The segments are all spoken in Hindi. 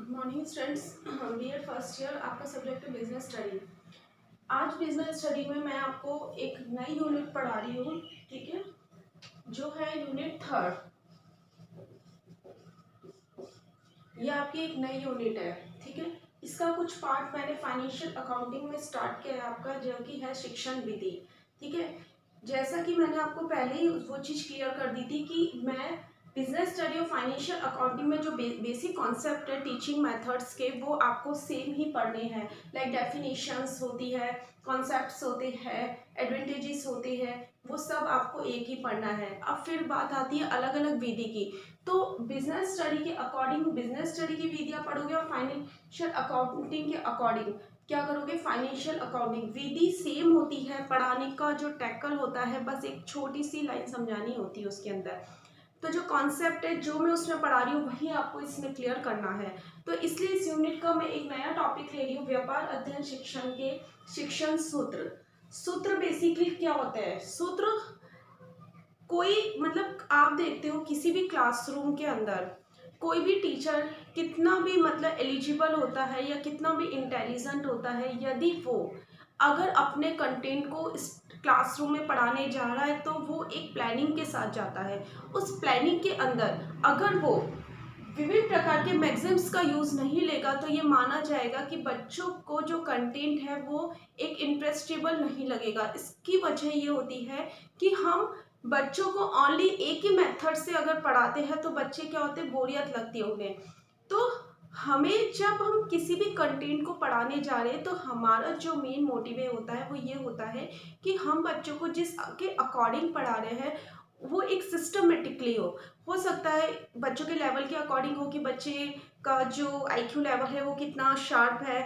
Good morning students. BEd first year, आपका सब्जेक्ट है बिजनेस स्टडी। आज बिजनेस स्टडी में मैं आपको एक नई यूनिट पढ़ा रही हूँ, ठीक है, जो है यूनिट थर्ड। ये आपकी एक नई यूनिट है, ठीक है। इसका कुछ पार्ट मैंने फाइनेंशियल अकाउंटिंग में स्टार्ट किया है आपका, जो कि है शिक्षण विधि, ठीक है। जैसा कि मैंने आपको पहले ही वो चीज़ क्लियर कर दी थी कि मैं बिजनेस स्टडी और फाइनेंशियल अकाउंटिंग में जो बेसिक कॉन्सेप्ट है टीचिंग मेथड्स के, वो आपको सेम ही पढ़ने हैं। लाइक डेफिनेशंस होती है, कॉन्सेप्ट्स होते हैं, एडवांटेजेस होते हैं, वो सब आपको एक ही पढ़ना है। अब फिर बात आती है अलग अलग विधि की। तो बिजनेस स्टडी के अकॉर्डिंग बिजनेस स्टडी की विधियाँ पढ़ोगे और फाइनेंशियल अकाउंटिंग के अकॉर्डिंग क्या करोगे, फाइनेंशियल अकाउंटिंग। विधि सेम होती है, पढ़ाने का जो टैकल होता है बस एक छोटी सी लाइन समझानी होती है उसके अंदर। तो जो कॉन्सेप्ट है जो मैं उसमें पढ़ा रही हूँ वही आपको इसमें क्लियर करना है। तो इसलिए इस यूनिट का मैं एक नया टॉपिक ले रही हूँ, व्यापार अध्ययन शिक्षण के शिक्षण सूत्र। सूत्र बेसिकली क्या होता है? सूत्र कोई, मतलब आप देखते हो किसी भी क्लासरूम के अंदर कोई भी टीचर कितना भी मतलब एलिजिबल होता है या कितना भी इंटेलिजेंट होता है, यदि वो अगर अपने कंटेंट को इस क्लासरूम में पढ़ाने जा रहा है तो वो एक प्लानिंग के साथ जाता है। उस प्लानिंग के अंदर अगर वो विभिन्न प्रकार के मैगजीन्स का यूज़ नहीं लेगा तो ये माना जाएगा कि बच्चों को जो कंटेंट है वो एक इंटरेस्टेबल नहीं लगेगा। इसकी वजह ये होती है कि हम बच्चों को ओनली एक ही मेथड से अगर पढ़ाते हैं तो बच्चे क्या होते हैं, बोरियत लगती है उन्हें। तो हमें जब हम किसी भी कंटेंट को पढ़ाने जा रहे हैं तो हमारा जो मेन मोटिव होता है वो ये होता है कि हम बच्चों को जिस के अकॉर्डिंग पढ़ा रहे हैं वो एक सिस्टमेटिकली हो सकता है बच्चों के लेवल के अकॉर्डिंग हो कि बच्चे का जो आईक्यू लेवल है वो कितना शार्प है।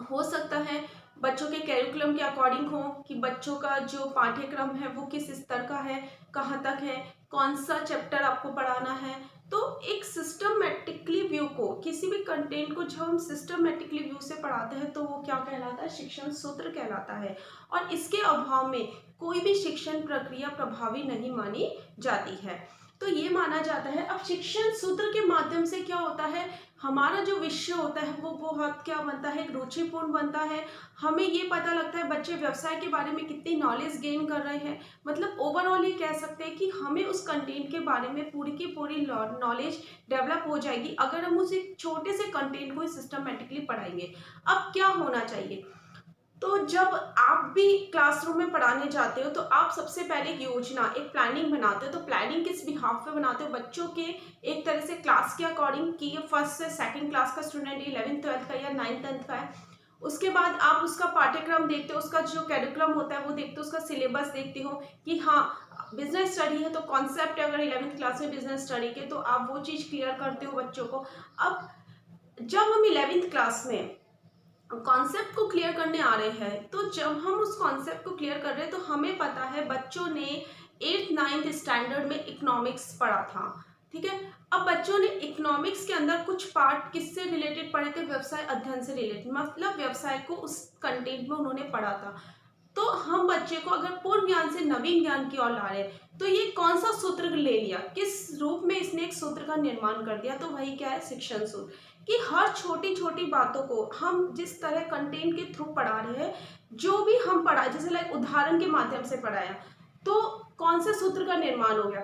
हो सकता है बच्चों के कैरिकुलम के अकॉर्डिंग हो कि बच्चों का जो पाठ्यक्रम है वो किस स्तर का है, कहाँ तक है, कौन सा चैप्टर आपको पढ़ाना है। तो एक सिस्टमेटिकली व्यू को, किसी भी कंटेंट को जब हम सिस्टमेटिकली व्यू से पढ़ाते हैं तो वो क्या कहलाता है, शिक्षण सूत्र कहलाता है। और इसके अभाव में कोई भी शिक्षण प्रक्रिया प्रभावी नहीं मानी जाती है। तो ये माना जाता है। अब शिक्षण सूत्र के माध्यम से क्या होता है, हमारा जो विषय होता है वो बहुत क्या बनता है, रुचिपूर्ण बनता है। हमें ये पता लगता है बच्चे व्यवसाय के बारे में कितनी नॉलेज गेन कर रहे हैं। मतलब ओवरऑल ये कह सकते हैं कि हमें उस कंटेंट के बारे में पूरी की पूरी नॉलेज डेवलप हो जाएगी अगर हम उस एक छोटे से कंटेंट को सिस्टमेटिकली पढ़ाएंगे। अब क्या होना चाहिए, तो जब आप भी क्लासरूम में पढ़ाने जाते हो तो आप सबसे पहले एक योजना, एक प्लानिंग बनाते हो। तो प्लानिंग किस बिहाफ पे बनाते हो, बच्चों के एक तरह से क्लास के अकॉर्डिंग कि ये फर्स्ट से सेकंड क्लास का स्टूडेंट, 11th-12th का या 9th-10th का है। उसके बाद आप उसका पाठ्यक्रम देखते हो, उसका जो कैरिकुलम होता है वो देखते हो, उसका सिलेबस देखते हो कि हाँ बिजनेस स्टडी है तो कॉन्सेप्ट है अगर 11th क्लास में बिजनेस स्टडी के, तो आप वो चीज़ क्लियर करते हो बच्चों को। अब जब हम 11th क्लास में कॉन्सेप्ट को क्लियर करने आ रहे हैं तो जब हम उस कॉन्सेप्ट को क्लियर कर रहे हैं तो हमें पता है बच्चों ने 8th-9th स्टैंडर्ड में इकोनॉमिक्स पढ़ा था, ठीक है। अब बच्चों ने इकोनॉमिक्स के अंदर कुछ पार्ट किससे रिलेटेड पढ़े थे, व्यवसाय अध्ययन से रिलेटेड, मतलब व्यवसाय को उस कंटेंट में उन्होंने पढ़ा था। तो हम बच्चे को अगर पूर्व ज्ञान से नवीन ज्ञान की ओर ला रहे हैं तो ये कौन सा सूत्र ले लिया, किस रूप में इसने एक सूत्र का निर्माण कर दिया, तो वही क्या है, शिक्षण सूत्र। कि हर छोटी छोटी बातों को हम जिस तरह कंटेंट के थ्रू पढ़ा रहे हैं, जो भी हम पढ़ा, जैसे लाइक उदाहरण के माध्यम से पढ़ाया तो कौन से सूत्र का निर्माण हो गया।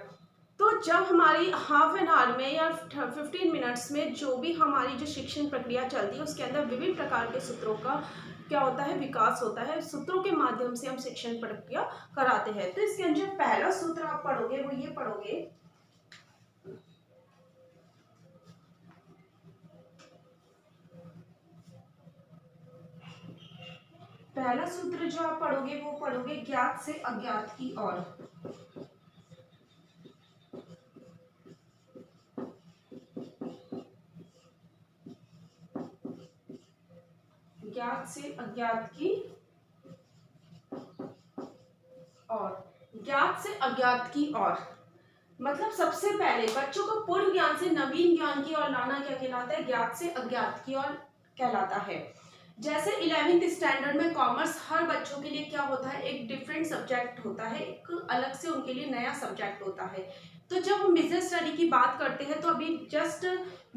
तो जब हमारी हाफ एन आवर में या 15 मिनट्स में जो भी हमारी जो शिक्षण प्रक्रिया चलती है उसके अंदर विभिन्न प्रकार के सूत्रों का क्या होता है, विकास होता है। सूत्रों के माध्यम से हम शिक्षण प्रक्रिया कराते हैं। तो इसके अंदर पहला सूत्र आप पढ़ोगे वो ये पढ़ोगे, पहला सूत्र जो आप पढ़ोगे वो पढ़ोगे ज्ञात से अज्ञात की ओर। ज्ञात से अज्ञात की ओर, ज्ञात से अज्ञात की ओर मतलब सबसे पहले बच्चों को पूर्व ज्ञान से नवीन ज्ञान की ओर लाना क्या कहलाता है, ज्ञात से अज्ञात की ओर कहलाता है। जैसे 11th स्टैंडर्ड में कॉमर्स हर बच्चों के लिए क्या होता है, एक डिफरेंट सब्जेक्ट होता है, एक अलग से उनके लिए नया सब्जेक्ट होता है। तो जब हम बिजनेस स्टडी की बात करते हैं तो अभी जस्ट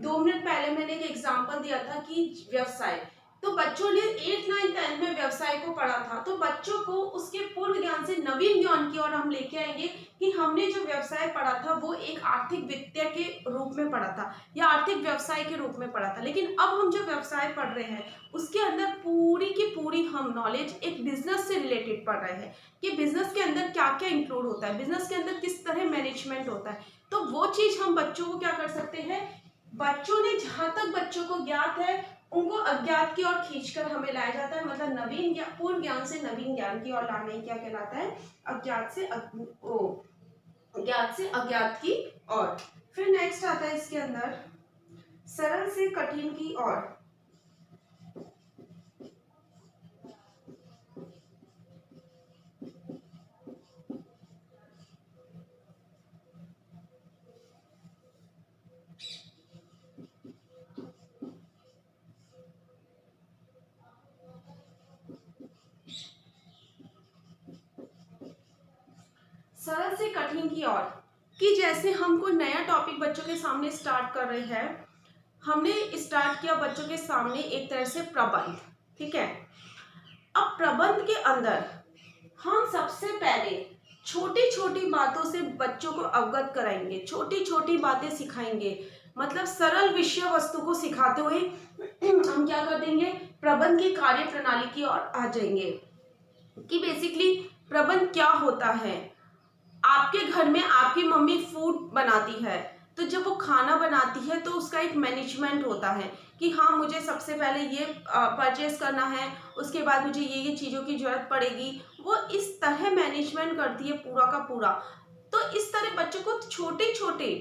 2 मिनट पहले मैंने एक एग्जांपल दिया था कि व्यवसाय, तो बच्चों ने 8th 9th 10th में व्यवसाय को पढ़ा था, तो बच्चों को उसके पूर्व ज्ञान से नवीन ज्ञान की ओर हम लेके आएंगे कि हमने जो व्यवसाय पढ़ा था वो एक आर्थिक वित्तीय के रूप में पढ़ा था या आर्थिक व्यवसाय के रूप में पढ़ा था, लेकिन अब हम जो व्यवसाय पढ़ रहे हैं उसके अंदर पूरी की पूरी हम नॉलेज एक बिजनेस से रिलेटेड पढ़ रहे हैं कि बिजनेस के अंदर क्या क्या इंक्लूड होता है, बिजनेस के अंदर किस तरह मैनेजमेंट होता है। तो वो चीज हम बच्चों को क्या कर सकते हैं, बच्चों ने जहां तक बच्चों को ज्ञात है उनको अज्ञात की ओर खींचकर हमें लाया जाता है, मतलब नवीन ज्ञान, पूर्व ज्ञान से नवीन ज्ञान की ओर लाने क्या कहलाता है, अज्ञात से ज्ञात से अज्ञात की ओर। फिर नेक्स्ट आता है इसके अंदर सरल से कठिन की ओर। सरल से कठिन की ओर कि जैसे हम कोई नया टॉपिक बच्चों के सामने स्टार्ट कर रहे हैं, हमने स्टार्ट किया बच्चों के सामने एक तरह से प्रबंध, ठीक है। अब प्रबंध के अंदर हम सबसे पहले छोटी छोटी बातों से बच्चों को अवगत कराएंगे, छोटी छोटी बातें सिखाएंगे, मतलब सरल विषय वस्तु को सिखाते हुए हम क्या कर देंगे, प्रबंध की कार्य प्रणाली की ओर आ जाएंगे कि बेसिकली प्रबंध क्या होता है। आपके घर में आपकी मम्मी फूड बनाती है, तो जब वो खाना बनाती है तो उसका एक मैनेजमेंट होता है कि हाँ मुझे सबसे पहले ये परचेस करना है, उसके बाद मुझे ये चीज़ों की जरूरत पड़ेगी, वो इस तरह मैनेजमेंट करती है पूरा का पूरा। तो इस तरह बच्चों को छोटे छोटे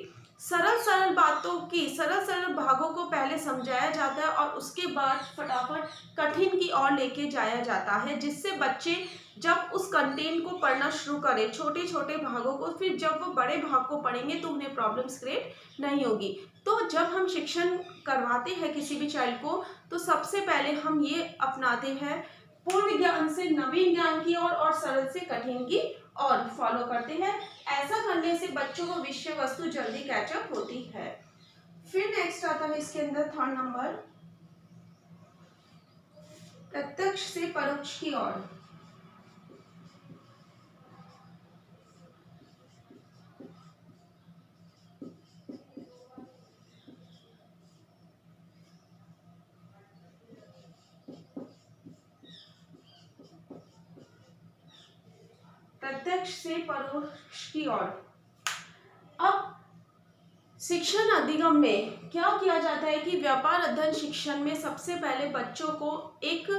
सरल सरल बातों की सरल सरल भागों को पहले समझाया जाता है और उसके बाद फटाफट कठिन की ओर लेके जाया जाता है, जिससे बच्चे जब उस कंटेंट को पढ़ना शुरू करें छोटे छोटे भागों को, फिर जब वो बड़े भाग को पढ़ेंगे तो उन्हें प्रॉब्लम्स क्रिएट नहीं होगी। तो जब हम शिक्षण करवाते हैं किसी भी चाइल्ड को तो सबसे पहले हम ये अपनाते हैं पूर्व ज्ञान से नवीन ज्ञान की ओर और सरल से कठिन की और फॉलो करते हैं। ऐसा करने से बच्चों को विषय वस्तु जल्दी कैचअप होती है। फिर नेक्स्ट आता है इसके अंदर 3rd नंबर प्रत्यक्ष से परोक्ष की ओर। प्रत्यक्ष से परोक्ष की ओर। अब शिक्षण अधिगम में क्या किया जाता है कि व्यापार अध्ययन शिक्षण में सबसे पहले बच्चों को एक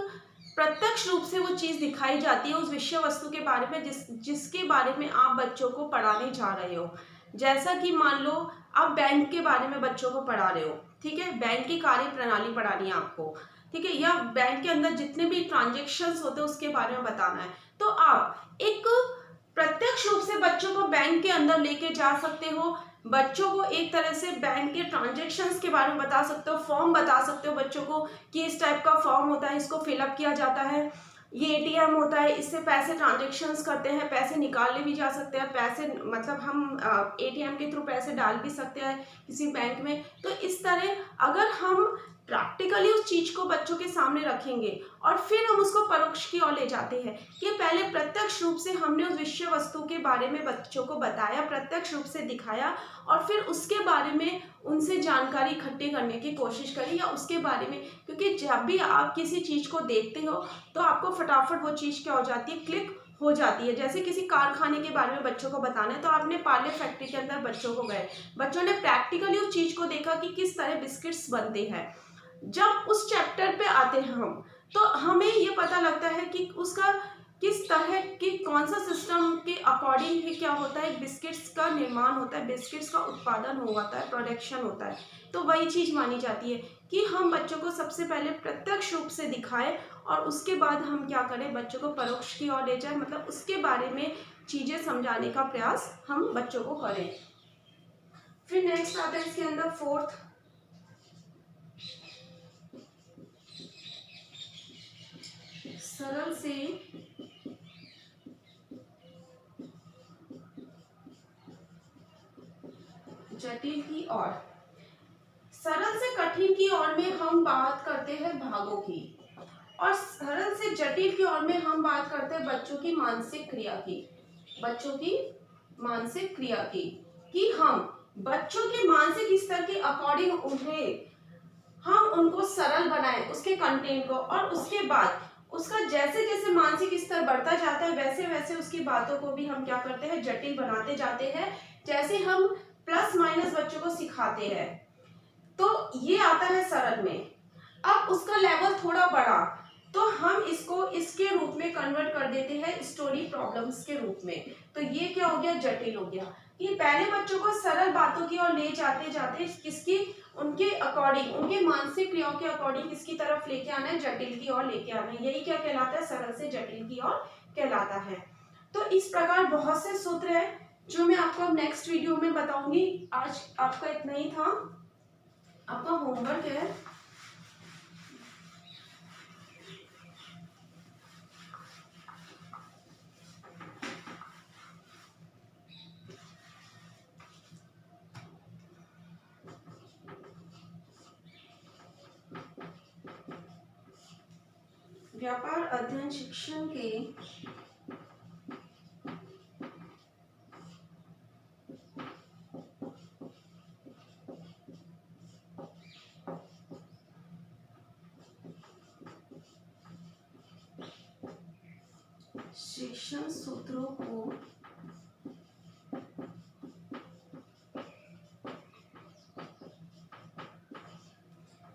प्रत्यक्ष रूप से वो चीज दिखाई जाती है उस विषय वस्तु के बारे में जिसके बारे में आप बच्चों को पढ़ाने जा रहे हो। जैसा कि मान लो आप बैंक के बारे में बच्चों को पढ़ा रहे हो, ठीक है, बैंक की कार्य प्रणाली पढ़ानी है आपको, ठीक है, या बैंक के अंदर जितने भी ट्रांजेक्शन्स होते हैं उसके बारे में बताना है, तो आप एक प्रत्यक्ष रूप से बच्चों को बैंक के अंदर लेके जा सकते हो, बच्चों को एक तरह से बैंक के ट्रांजैक्शंस के बारे में बता सकते हो, फॉर्म बता सकते हो बच्चों को कि इस टाइप का फॉर्म होता है, इसको फिलअप किया जाता है, ये एटीएम होता है, इससे पैसे ट्रांजैक्शंस करते हैं, पैसे निकालने भी जा सकते हैं, पैसे मतलब हम एटीएम के थ्रू पैसे डाल भी सकते हैं किसी बैंक में। तो इस तरह अगर हम प्रैक्टिकली उस चीज को बच्चों के सामने रखेंगे और फिर हम उसको परोक्ष की ओर ले जाते हैं कि पहले प्रत्यक्ष रूप से हमने उस विषय वस्तु के बारे में बच्चों को बताया, प्रत्यक्ष रूप से दिखाया और फिर उसके बारे में उनसे जानकारी इकट्ठी करने की कोशिश करी या उसके बारे में, क्योंकि जब भी आप किसी चीज को देखते हो तो आपको फटाफट वो चीज क्या हो जाती है, क्लिक हो जाती है। जैसे किसी कारखाने के बारे में बच्चों को बताना है तो आपने पार्ले फैक्ट्री के अंदर बच्चों को गए, बच्चों ने प्रैक्टिकली उस चीज को देखा कि किस तरह बिस्किट्स बनते हैं। जब उस चैप्टर पे आते हैं हम तो हमें ये पता लगता है कि उसका किस तरह की कौन सा सिस्टम के अकॉर्डिंग ही क्या होता है, बिस्किट्स का निर्माण होता है, बिस्किट्स का उत्पादन होता है, प्रोडक्शन होता है। तो वही चीज़ मानी जाती है कि हम बच्चों को सबसे पहले प्रत्यक्ष रूप से दिखाएं और उसके बाद हम क्या करें, बच्चों को परोक्ष की ओर ले जाए, मतलब उसके बारे में चीज़ें समझाने का प्रयास हम बच्चों को करें। फिर नेक्स्ट आता है इसके अंदर 4th सरल से ओर, सरल से कठिन की ओर में हम बात करते हैं भागों की, और सरल से जटिल की ओर में हम बात करते हैं बच्चों की मानसिक क्रिया की। बच्चों की मानसिक क्रिया की, कि हम बच्चों के मानसिक स्तर के अकॉर्डिंग हम उनको सरल बनाएं उसके कंटेंट को, और उसके बाद उसका जैसे जैसे मानसिक स्तर बढ़ता जाता है वैसे वैसे उसकी बातों को भी हम क्या करते हैं, जटिल बनाते जाते हैं। जैसे हम प्लस माइनस बच्चों को सिखाते हैं, तो ये आता है सरल में। अब उसका लेवल थोड़ा बढ़ा तो हम इसको इसके रूप में कन्वर्ट कर देते हैं, स्टोरी प्रॉब्लम्स के रूप में। तो ये क्या हो गया, जटिल हो गया। ये पहले बच्चों को सरल बातों की ओर ले जाते जाते किसकी, उनके अकॉर्डिंग, उनके मानसिक क्रियाओं के अकॉर्डिंग किसकी तरफ लेके आना है, जटिल की ओर लेके आना है। यही क्या कहलाता है, सरल से जटिल की ओर कहलाता है। तो इस प्रकार बहुत से सूत्र है जो मैं आपको अब नेक्स्ट वीडियो में बताऊंगी। आज आपका इतना ही था। आपका होमवर्क है, व्यापार अध्ययन शिक्षण के शिक्षण सूत्रों को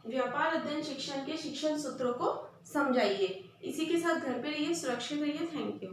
व्यापार अध्ययन शिक्षण के शिक्षण सूत्रों को समझाइए। इसी के साथ घर पे रहिए, सुरक्षित रहिए। Thank you.